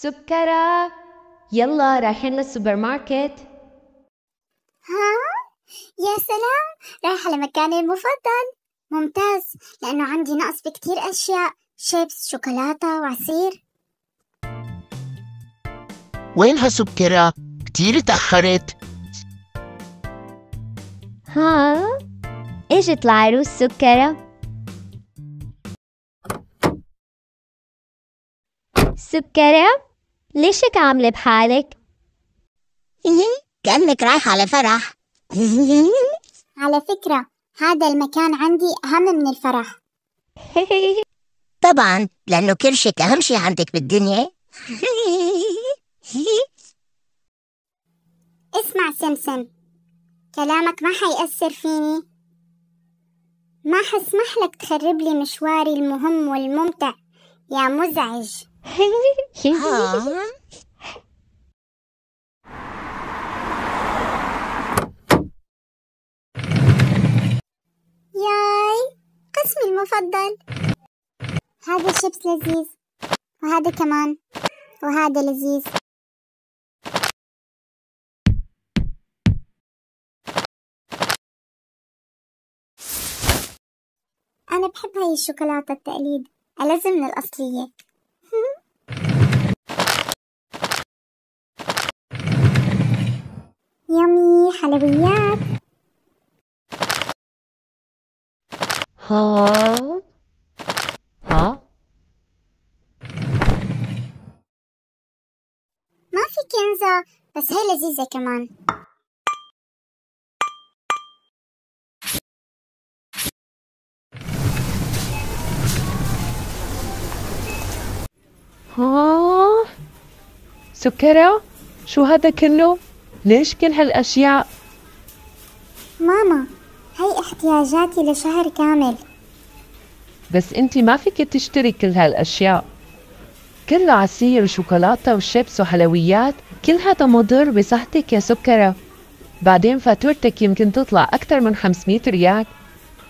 سكرة، يلا رايحين للسوبر ماركت. ها؟ يا سلام، رايحة لمكاني المفضل. ممتاز، لأنه عندي نقص بكتير أشياء، شيبس، شوكولاتة، وعصير. وينها سكرة؟ كتير تأخرت. ها؟ اجت العروس سكرة. سكرة، ليش هيك عاملة بحالك؟ كأنك رايحة على فرح. على فكرة، هذا المكان عندي أهم من الفرح. طبعا، لأنه كرشك أهم شي عندك بالدنيا. اسمع سمسم، كلامك ما حيأثر فيني. ما حسمح لك تخرب لي مشواري المهم والممتع يا مزعج. ها؟ ياي، قسمي المفضل. هذا الشيبس لذيذ، وهذا كمان، وهذا لذيذ. أنا بحب هاي الشوكولاتة التقليد، ألذ من الأصلية. يمي حلويات. ها؟ ما في كنزة، بس هي لذيذة كمان. ها؟ سكرة، شو هذا كله؟ ليش كل هالأشياء؟ ماما، هي احتياجاتي لشهر كامل. بس انتي ما فيك تشتري كل هالأشياء، كله عصير وشوكولاتة وشيبس وحلويات، كل هذا مضر بصحتك يا سكرة. بعدين فاتورتك يمكن تطلع أكثر من 500 ريال.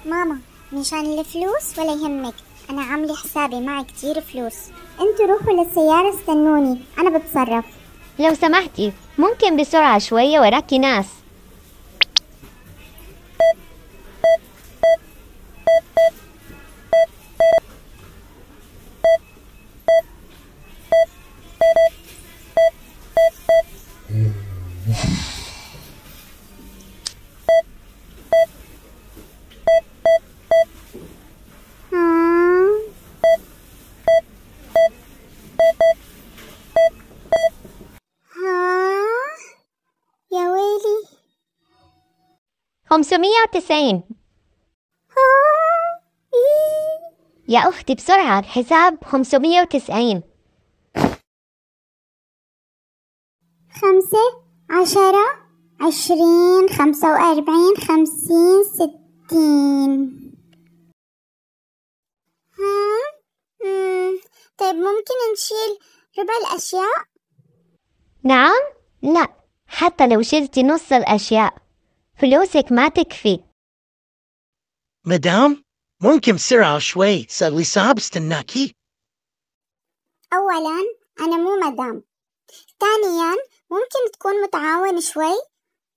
ماما، مشان الفلوس ولا يهمك، أنا عاملة حسابي معي كتير فلوس. انتوا روحوا للسيارة استنوني، أنا بتصرف. لو سمحتي، ممكن بسرعة شوية، وراكي ناس. يا ويلي. 590. يا أختي بسرعة، الحساب 590. 5، 10، 20، 45، 50، 60. طيب ممكن نشيل ربع الأشياء؟ نعم؟ لا، حتى لو شلتي نص الأشياء فلوسك ما تكفي. مدام، ممكن بسرعة شوي، صار لي صعب استناكي. أولاً، أنا مو مدام. ثانياً، ممكن تكون متعاون شوي؟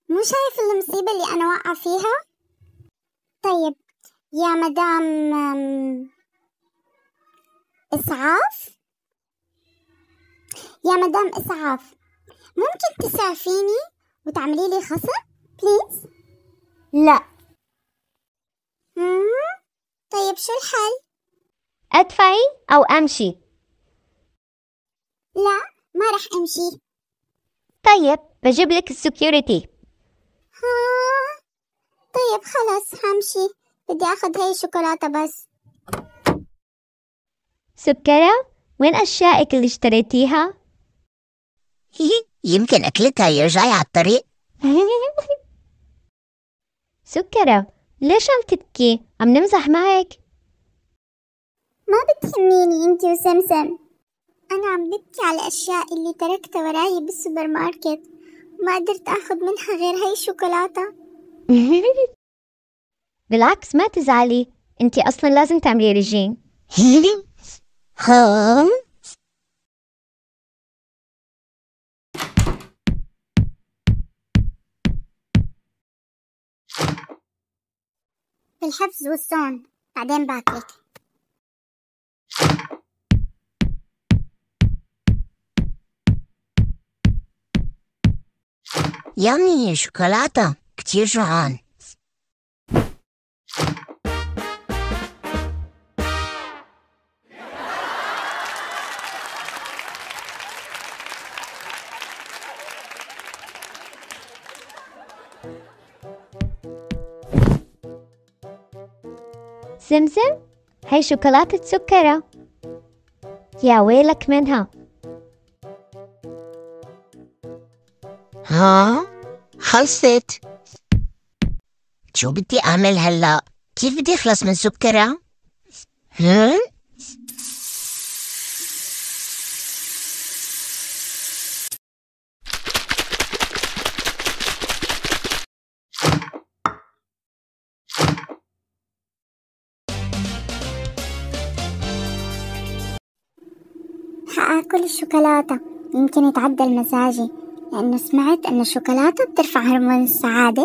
مو شايف المصيبة اللي أنا واقعة فيها؟ طيب يا مدام إسعاف؟ يا مدام إسعاف، ممكن تسعفيني وتعملي لي خصم بليز؟ لا. طيب شو الحل؟ أدفعي أو أمشي؟ لا، ما رح أمشي. طيب بجيب لك السكيورتي. طيب خلاص همشي، بدي أخذ هاي الشوكولاتة بس. سكرة، وين أشيائك اللي اشتريتيها؟ يمكن أكلتها يرجعي على الطريق. سكرة، ليش عم تبكي؟ عم نمزح معك. ما بتهميني انتي وسمسم، أنا عم ببكي على الأشياء اللي تركتها وراي بالسوبر ماركت، وما قدرت أخذ منها غير هاي الشوكولاتة. بالعكس، ما تزعلي، انتي أصلا لازم تعملي رجيم. ها؟ بالحفظ والصون، بعدين باكلك. يامي شوكولاتة كتير جوعان. سمسم، هاي شوكولاتة سكرة. يا ويلك منها. ها؟ خلصت. شو بدي أعمل هلأ؟ كيف بدي أخلص من سكرها؟ ها؟ حآكل الشوكولاتة، يمكن يتعدل مزاجي، لأنه سمعت أن الشوكولاتة بترفع هرمون السعادة.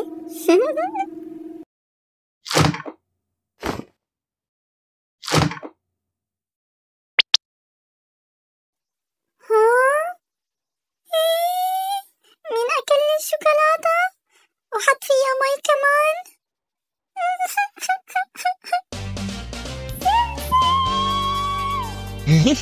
ها؟ إيه؟ مين أكل لي الشوكولاتة؟ وحط فيها مي كمان؟ هي